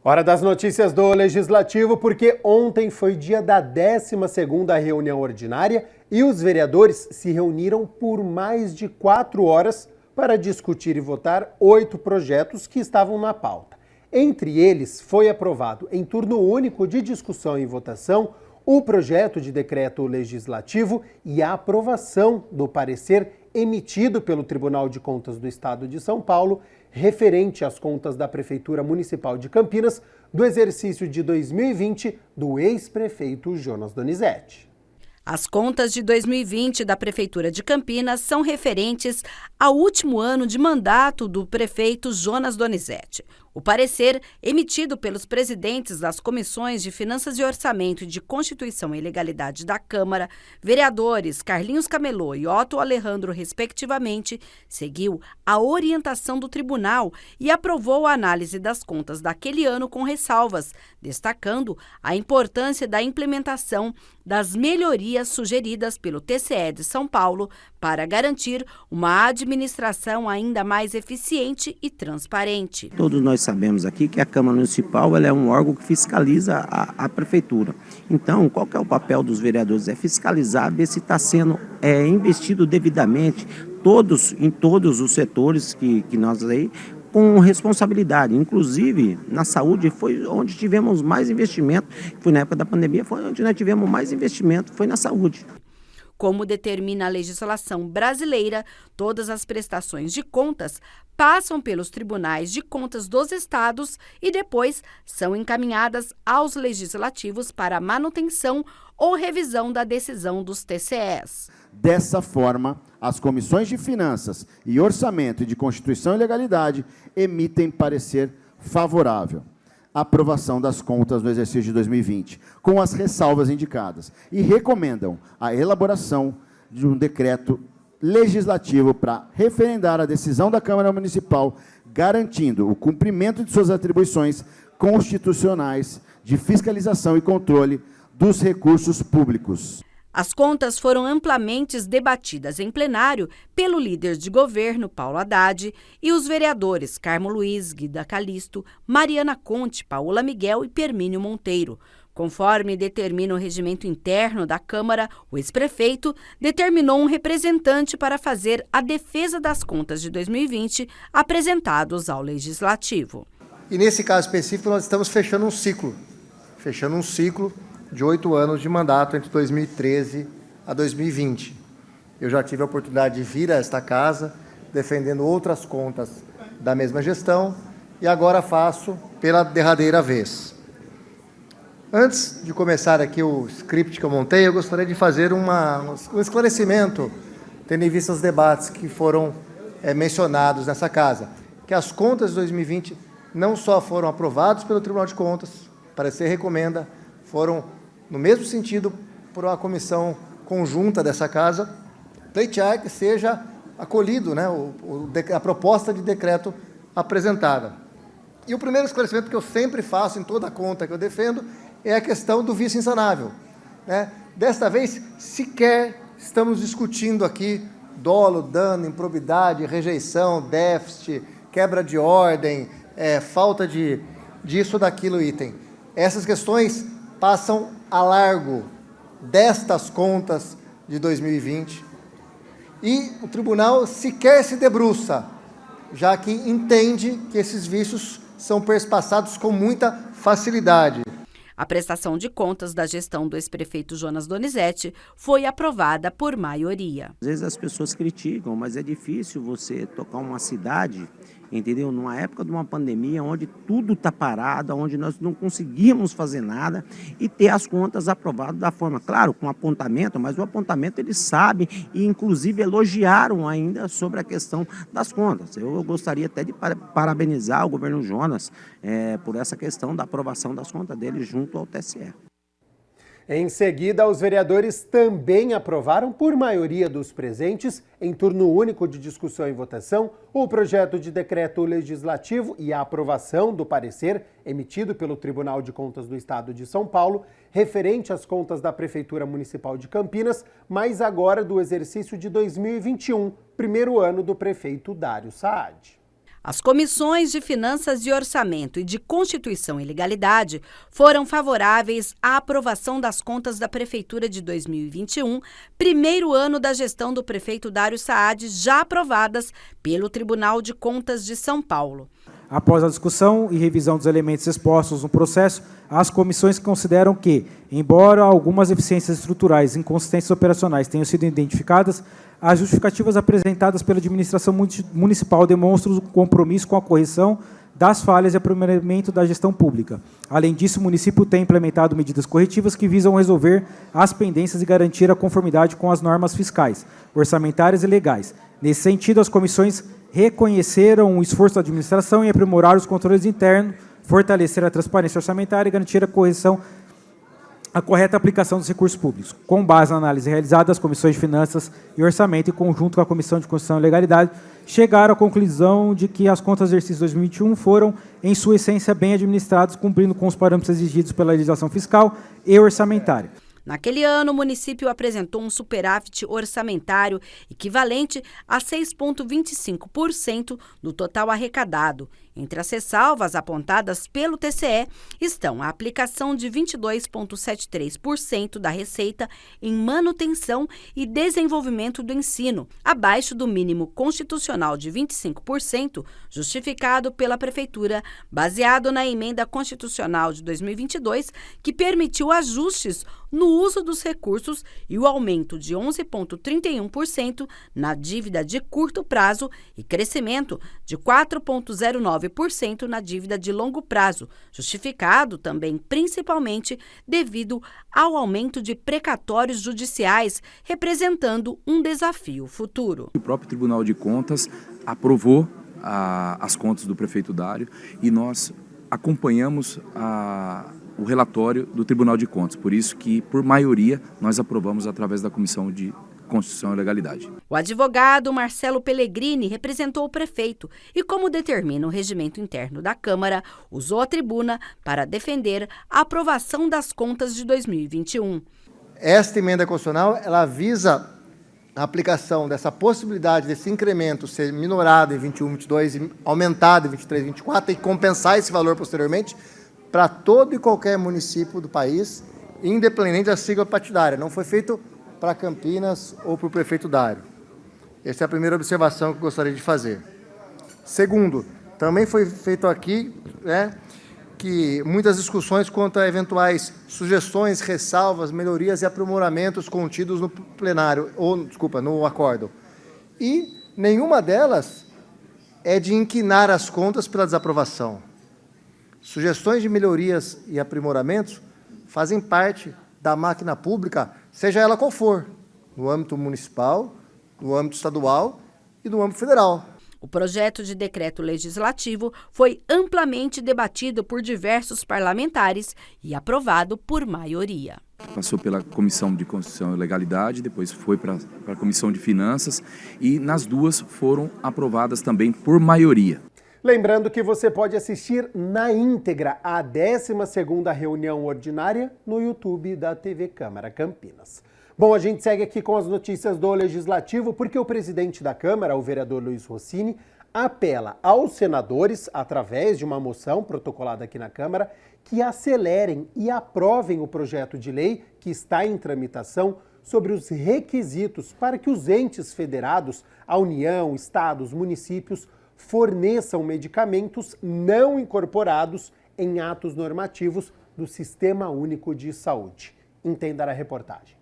Hora das notícias do Legislativo, porque ontem foi dia da 12ª reunião ordinária e os vereadores se reuniram por mais de 4 horas para discutir e votar 8 projetos que estavam na pauta. Entre eles, foi aprovado em turno único de discussão e votação o projeto de decreto legislativo e a aprovação do parecer emitido pelo Tribunal de Contas do Estado de São Paulo referente às contas da Prefeitura Municipal de Campinas do exercício de 2020 do ex-prefeito Jonas Donizete. As contas de 2020 da Prefeitura de Campinas são referentes ao último ano de mandato do prefeito Jonas Donizete. O parecer, emitido pelos presidentes das comissões de Finanças e Orçamento e de Constituição e Legalidade da Câmara, vereadores Carlinhos Camelô e Otto Alejandro, respectivamente, seguiu a orientação do tribunal e aprovou a análise das contas daquele ano com ressalvas, destacando a importância da implementação das melhorias sugeridas pelo TCE de São Paulo para garantir uma administração ainda mais eficiente e transparente. Todos nós sabemos aqui que a Câmara Municipal ela é um órgão que fiscaliza a Prefeitura. Então, qual que é o papel dos vereadores? É fiscalizar, ver se está sendo investido devidamente em todos os setores que nós aí, com responsabilidade. Inclusive, na saúde foi onde tivemos mais investimento, foi na época da pandemia, foi onde nós tivemos mais investimento, foi na saúde. Como determina a legislação brasileira, todas as prestações de contas passam pelos tribunais de contas dos estados e depois são encaminhadas aos legislativos para manutenção ou revisão da decisão dos TCEs. Dessa forma, as comissões de Finanças e Orçamento e de Constituição e Legalidade emitem parecer favorável à aprovação das contas do exercício de 2020, com as ressalvas indicadas, e recomendam a elaboração de um decreto legislativo para referendar a decisão da Câmara Municipal, garantindo o cumprimento de suas atribuições constitucionais de fiscalização e controle dos recursos públicos. As contas foram amplamente debatidas em plenário pelo líder de governo, Paulo Haddad, e os vereadores Carmo Luiz, Guida Calisto, Mariana Conte, Paola Miguel e Permínio Monteiro. Conforme determina o regimento interno da Câmara, o ex-prefeito determinou um representante para fazer a defesa das contas de 2020 apresentados ao Legislativo. E nesse caso específico nós estamos fechando um ciclo de 8 anos de mandato entre 2013 a 2020. Eu já tive a oportunidade de vir a esta casa defendendo outras contas da mesma gestão e agora faço pela derradeira vez. Antes de começar aqui o script que eu montei, eu gostaria de fazer um esclarecimento, tendo em vista os debates que foram mencionados nessa casa, que as contas de 2020 não só foram aprovadas pelo Tribunal de Contas, o parecer recomenda, foram no mesmo sentido, por uma comissão conjunta dessa casa, pleitear que seja acolhido, né, a proposta de decreto apresentada. E o primeiro esclarecimento que eu sempre faço em toda conta que eu defendo é a questão do vício insanável, né? Desta vez, sequer estamos discutindo aqui dolo, dano, improbidade, rejeição, déficit, quebra de ordem, falta disso, daquilo, item. Essas questões passam a largo destas contas de 2020 e o tribunal sequer se debruça, já que entende que esses vícios são perspassados com muita facilidade. A prestação de contas da gestão do ex-prefeito Jonas Donizete foi aprovada por maioria. Às vezes as pessoas criticam, mas é difícil você tocar uma cidade, entendeu? Numa época de uma pandemia, onde tudo está parado, onde nós não conseguimos fazer nada e ter as contas aprovadas da forma, claro, com apontamento, mas o apontamento eles sabem e inclusive elogiaram ainda sobre a questão das contas. Eu gostaria até de parabenizar o governo Jonas por essa questão da aprovação das contas dele junto ao TSE. Em seguida, os vereadores também aprovaram, por maioria dos presentes, em turno único de discussão e votação, o projeto de decreto legislativo e a aprovação do parecer emitido pelo Tribunal de Contas do Estado de São Paulo, referente às contas da Prefeitura Municipal de Campinas, mas agora do exercício de 2021, primeiro ano do prefeito Dário Saad. As comissões de Finanças e Orçamento e de Constituição e Legalidade foram favoráveis à aprovação das contas da Prefeitura de 2021, primeiro ano da gestão do prefeito Dário Saad, já aprovadas pelo Tribunal de Contas de São Paulo. Após a discussão e revisão dos elementos expostos no processo, as comissões consideram que, embora algumas deficiências estruturais e inconsistências operacionais tenham sido identificadas, as justificativas apresentadas pela administração municipal demonstram o compromisso com a correção das falhas e aprimoramento da gestão pública. Além disso, o município tem implementado medidas corretivas que visam resolver as pendências e garantir a conformidade com as normas fiscais, orçamentárias e legais. Nesse sentido, as comissões reconheceram o esforço da administração em aprimorar os controles internos, fortalecer a transparência orçamentária e garantir a correta aplicação dos recursos públicos. Com base na análise realizada, as comissões de Finanças e Orçamento, em conjunto com a Comissão de Constituição e Legalidade, chegaram à conclusão de que as contas do exercício 2021 foram, em sua essência, bem administradas, cumprindo com os parâmetros exigidos pela legislação fiscal e orçamentária. Naquele ano, o município apresentou um superávit orçamentário equivalente a 6,25% do total arrecadado. Entre as ressalvas apontadas pelo TCE estão a aplicação de 22,73% da receita em manutenção e desenvolvimento do ensino, abaixo do mínimo constitucional de 25%, justificado pela Prefeitura, baseado na emenda constitucional de 2022, que permitiu ajustes no uso dos recursos e o aumento de 11,31% na dívida de curto prazo e crescimento de 4,09% na dívida de longo prazo, justificado também principalmente devido ao aumento de precatórios judiciais, representando um desafio futuro. O próprio Tribunal de Contas aprovou as contas do prefeito Dário e nós acompanhamos o relatório do Tribunal de Contas, por isso que, por maioria, nós aprovamos através da Comissão de Constituição e Legalidade. O advogado Marcelo Pellegrini representou o prefeito e, como determina o regimento interno da Câmara, usou a tribuna para defender a aprovação das contas de 2021. Esta emenda constitucional, ela visa a aplicação dessa possibilidade desse incremento ser minorado em 21, 22 e aumentado em 23, 24 e compensar esse valor posteriormente para todo e qualquer município do país, independente da sigla partidária. Não foi feito para Campinas ou para o prefeito Dário. Essa é a primeira observação que eu gostaria de fazer. Segundo, também foi feito aqui, que muitas discussões quanto a eventuais sugestões, ressalvas, melhorias e aprimoramentos contidos no plenário, no acórdão. E nenhuma delas é de inquinar as contas pela desaprovação. Sugestões de melhorias e aprimoramentos fazem parte da máquina pública, seja ela qual for, no âmbito municipal, no âmbito estadual e no âmbito federal. O projeto de decreto legislativo foi amplamente debatido por diversos parlamentares e aprovado por maioria. Passou pela Comissão de Constituição e Legalidade, depois foi para a Comissão de Finanças e nas duas foram aprovadas também por maioria. Lembrando que você pode assistir na íntegra a 12ª reunião ordinária no YouTube da TV Câmara Campinas. Bom, a gente segue aqui com as notícias do Legislativo, porque o presidente da Câmara, o vereador Luiz Rossini, apela aos senadores, através de uma moção protocolada aqui na Câmara, que acelerem e aprovem o projeto de lei que está em tramitação sobre os requisitos para que os entes federados, a União, estados, municípios, forneçam medicamentos não incorporados em atos normativos do Sistema Único de Saúde. Entenda a reportagem.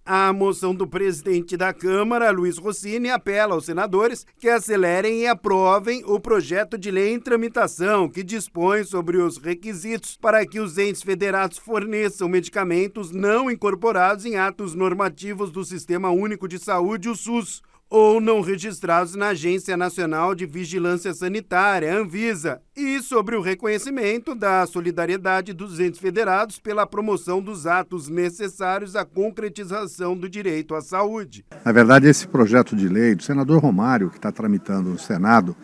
A moção do presidente da Câmara, Luiz Rossini, apela aos senadores que acelerem e aprovem o projeto de lei em tramitação, que dispõe sobre os requisitos para que os entes federados forneçam medicamentos não incorporados em atos normativos do Sistema Único de Saúde, o SUS, ou não registrados na Agência Nacional de Vigilância Sanitária, Anvisa, e sobre o reconhecimento da solidariedade dos entes federados pela promoção dos atos necessários à concretização do direito à saúde. Na verdade, esse projeto de lei do senador Romário, que está tramitando no Senado,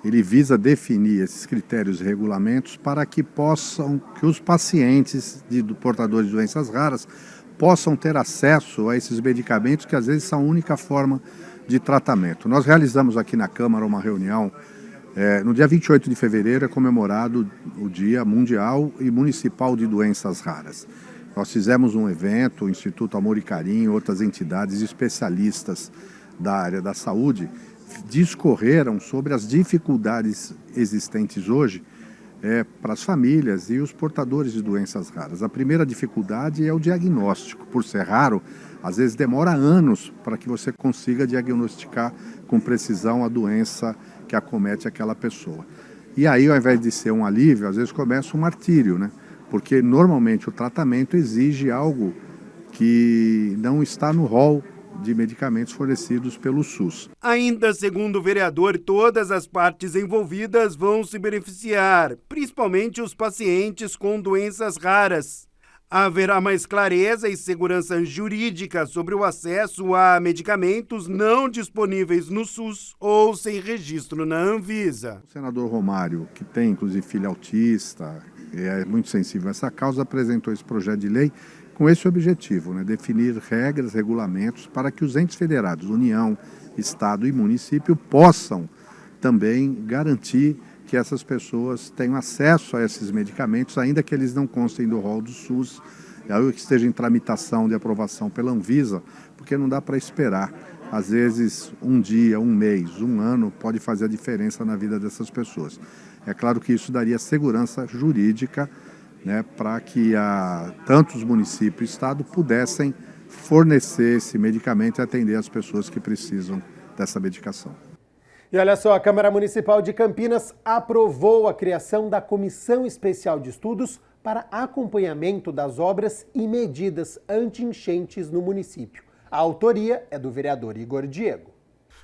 ele visa definir esses critérios e regulamentos para que os pacientes portadores de doenças raras possam ter acesso a esses medicamentos que às vezes são a única forma de tratamento. Nós realizamos aqui na Câmara uma reunião No dia 28 de fevereiro é comemorado o Dia Mundial e Municipal de Doenças Raras. Nós fizemos um evento, o Instituto Amor e Carinho, outras entidades especialistas da área da saúde, discorreram sobre as dificuldades existentes hoje para as famílias e os portadores de doenças raras. A primeira dificuldade é o diagnóstico. Por ser raro, às vezes demora anos para que você consiga diagnosticar com precisão a doença que acomete aquela pessoa. E aí, ao invés de ser um alívio, às vezes começa um martírio, né? Porque normalmente o tratamento exige algo que não está no rol de medicamentos fornecidos pelo SUS. Ainda segundo o vereador, todas as partes envolvidas vão se beneficiar, principalmente os pacientes com doenças raras. Haverá mais clareza e segurança jurídica sobre o acesso a medicamentos não disponíveis no SUS ou sem registro na Anvisa. O senador Romário, que tem inclusive filho autista, é muito sensível a essa causa, apresentou esse projeto de lei com esse objetivo, né, definir regras, regulamentos para que os entes federados, União, Estado e município, possam também garantir que essas pessoas tenham acesso a esses medicamentos, ainda que eles não constem do rol do SUS, que esteja em tramitação de aprovação pela Anvisa, porque não dá para esperar. Às vezes, um dia, um mês, um ano pode fazer a diferença na vida dessas pessoas. É claro que isso daria segurança jurídica, né, para que tanto os municípios e o Estado pudessem fornecer esse medicamento e atender as pessoas que precisam dessa medicação. E olha só, a Câmara Municipal de Campinas aprovou a criação da Comissão Especial de Estudos para acompanhamento das obras e medidas anti-enchentes no município. A autoria é do vereador Igor Diego.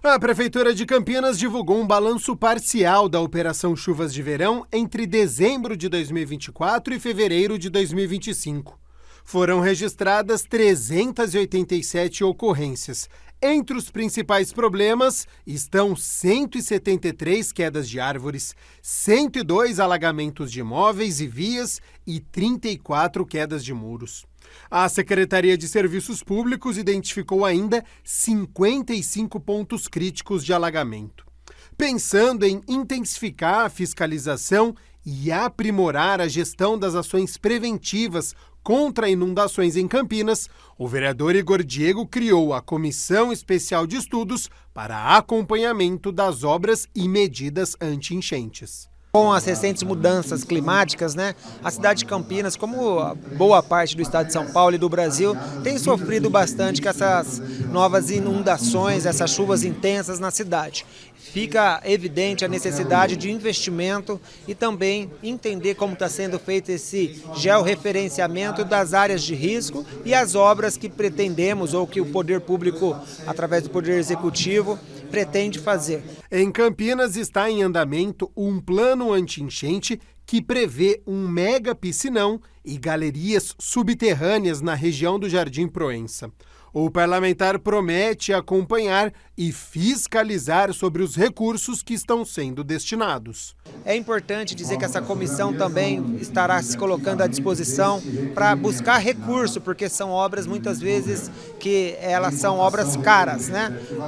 A Prefeitura de Campinas divulgou um balanço parcial da Operação Chuvas de Verão entre dezembro de 2024 e fevereiro de 2025. Foram registradas 387 ocorrências. Entre os principais problemas estão 173 quedas de árvores, 102 alagamentos de imóveis e vias e 34 quedas de muros. A Secretaria de Serviços Públicos identificou ainda 55 pontos críticos de alagamento. Pensando em intensificar a fiscalização e aprimorar a gestão das ações preventivas contra inundações em Campinas, o vereador Igor Diego criou a Comissão Especial de Estudos para acompanhamento das obras e medidas anti-enchentes. Com as recentes mudanças climáticas, a cidade de Campinas, como boa parte do estado de São Paulo e do Brasil, tem sofrido bastante com essas novas inundações, essas chuvas intensas na cidade. Fica evidente a necessidade de investimento e também entender como está sendo feito esse georreferenciamento das áreas de risco e as obras que pretendemos ou que o poder público, através do poder executivo, pretende fazer. Em Campinas está em andamento um plano anti-enchente que prevê um mega piscinão e galerias subterrâneas na região do Jardim Proença. O parlamentar promete acompanhar e fiscalizar sobre os recursos que estão sendo destinados. É importante dizer que essa comissão também estará se colocando à disposição para buscar recurso, porque são obras muitas vezes que elas são obras caras,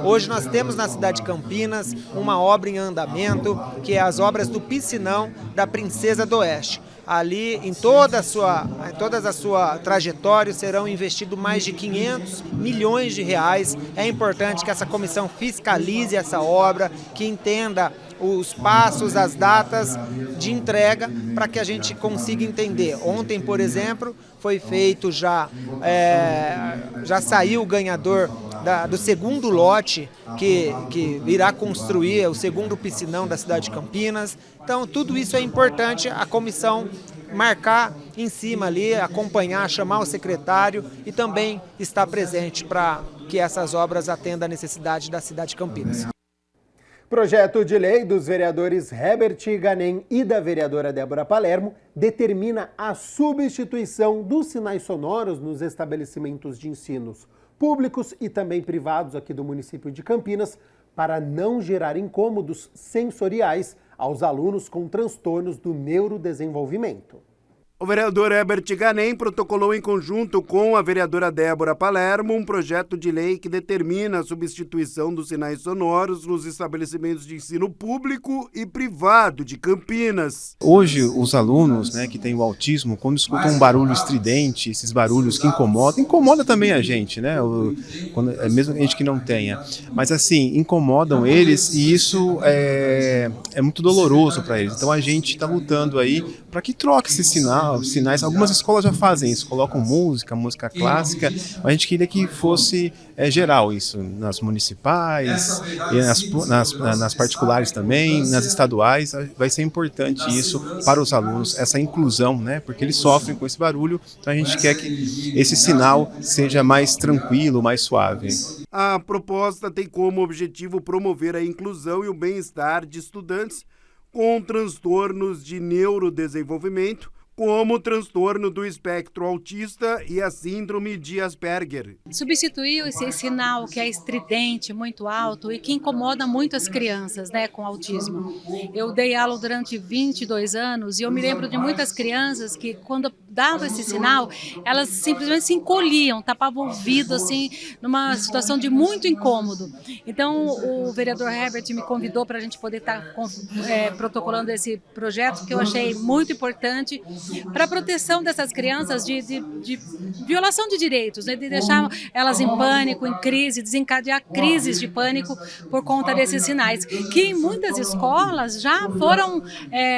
Hoje nós temos na cidade de Campinas uma obra em andamento, que é as obras do piscinão da Princesa do Oeste. Ali, em toda a sua trajetória, serão investidos mais de 500 milhões de reais. É importante que essa comissão fiscalize essa obra, que entenda os passos, as datas de entrega, para que a gente consiga entender. Ontem, por exemplo, foi feito já saiu o ganhador do segundo lote que irá construir o segundo piscinão da cidade de Campinas. Então, tudo isso é importante, a comissão marcar em cima ali, acompanhar, chamar o secretário e também estar presente para que essas obras atendam a necessidade da cidade de Campinas. Projeto de lei dos vereadores Herbert Ganem e da vereadora Débora Palermo determina a substituição dos sinais sonoros nos estabelecimentos de ensinos públicos e também privados aqui do município de Campinas para não gerar incômodos sensoriais aos alunos com transtornos do neurodesenvolvimento. O vereador Herbert Ganem protocolou em conjunto com a vereadora Débora Palermo um projeto de lei que determina a substituição dos sinais sonoros nos estabelecimentos de ensino público e privado de Campinas. Hoje, os alunos, né, que têm o autismo, quando escutam um barulho estridente, esses barulhos que incomoda também a gente, né, mesmo a gente que não tenha, mas assim, incomodam eles e isso é muito doloroso para eles. Então a gente está lutando aí para que troque esse sinais. Algumas escolas já fazem isso, colocam música clássica, mas a gente queria que fosse geral isso, nas municipais, e nas particulares também, nas estaduais. Vai ser importante isso para os alunos, essa inclusão, né? Porque eles sofrem com esse barulho, então a gente quer que esse sinal seja mais tranquilo, mais suave. A proposta tem como objetivo promover a inclusão e o bem-estar de estudantes com transtornos de neurodesenvolvimento, como o transtorno do espectro autista e a síndrome de Asperger. Substituiu esse sinal que é estridente, muito alto e que incomoda muito as crianças, né, com autismo. Eu dei aula durante 22 anos e eu me lembro de muitas crianças que, quando dava esse sinal, elas simplesmente se encolhiam, tapavam o ouvido, assim, numa situação de muito incômodo. Então, o vereador Herbert me convidou para a gente poder estar protocolando esse projeto, que eu achei muito importante, para a proteção dessas crianças de violação de direitos, né, de deixar elas em pânico, em crise, desencadear crises de pânico por conta desses sinais, que em muitas escolas já foram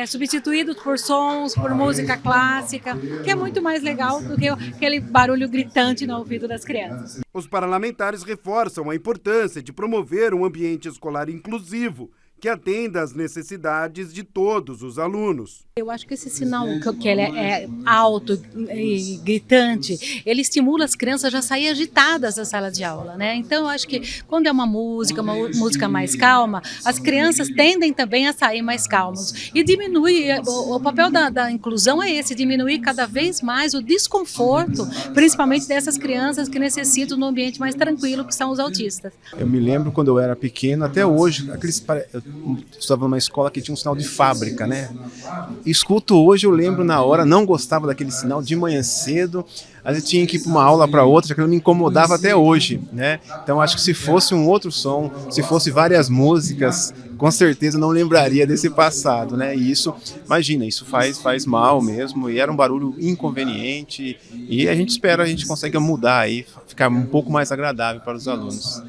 substituídos por sons, por música clássica, que é muito mais legal do que aquele barulho gritante no ouvido das crianças. Os parlamentares reforçam a importância de promover um ambiente escolar inclusivo, que atenda às necessidades de todos os alunos. Eu acho que esse sinal, que ele é alto e gritante, ele estimula as crianças a já sair agitadas da sala de aula, né? Então, eu acho que quando é uma música mais calma, as crianças tendem também a sair mais calmos. E diminui, o papel da inclusão é esse, diminuir cada vez mais o desconforto, principalmente dessas crianças que necessitam de um ambiente mais tranquilo, que são os autistas. Eu me lembro quando eu era pequeno, até hoje, eu estava numa escola que tinha um sinal de fábrica, né? Escuto hoje, eu lembro na hora, não gostava daquele sinal de manhã cedo, às vezes tinha que ir para uma aula para outra, aquilo me incomodava até hoje, né? Então acho que se fosse um outro som, se fosse várias músicas, com certeza não lembraria desse passado, né? E isso, imagina, isso faz mal mesmo, e era um barulho inconveniente, e a gente espera, a gente consiga mudar aí, ficar um pouco mais agradável para os alunos.